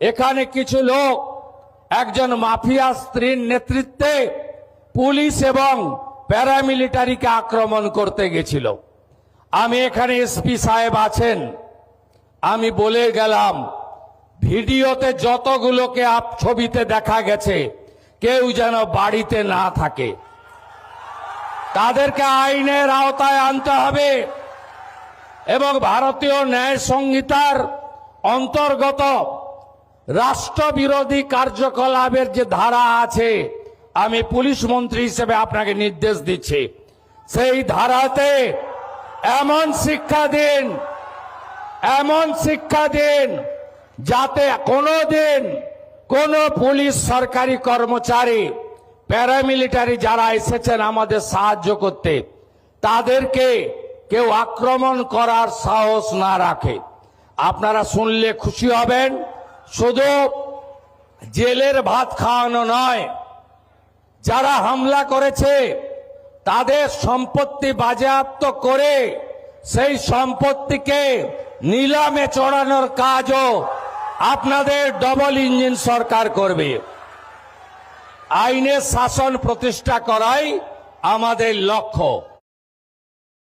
এখানে কিছু লোক একজন মাফিয়া স্ত্রীর নেতৃত্বে পুলিশ এবং প্যারামিলিটারিকে আক্রমণ করতে গেছিল। আমি এখানে এসপি সাহেব আছেন, আমি বলে গেলাম ভিডিওতে যতগুলোকে ছবিতে দেখা গেছে কেউ যেন বাড়িতে না থাকে, তাদেরকে আইনের আওতায় আনতে হবে এবং ভারতীয় ন্যায় সংহিতার অন্তর্গত রাষ্ট্রবিরোধী কার্যকলাপের যে ধারা আছে, আমি পুলিশ মন্ত্রী হিসেবে আপনাকে নির্দেশ দিচ্ছি, সেই ধারাতে এমন শিক্ষা দিন যাতে কোনোদিন কোন পুলিশ সরকারি কর্মচারী প্যারামিলিটারি যারা এসেছেন আমাদের সাহায্য করতে তাদেরকে কেউ আক্রমণ করার সাহস না রাখে। আপনারা শুনলে খুশি হবেন, শুধু জেলের ভাত খাওয়ানো নয়, যারা হামলা করেছে তাদের সম্পত্তি বাজেয়াপ্ত করে সেই সম্পত্তিকে নিলামে চড়ানোর কাজও আপনাদের ডবল ইঞ্জিন সরকার করবে। আইনের শাসন প্রতিষ্ঠা করাই আমাদের লক্ষ্য।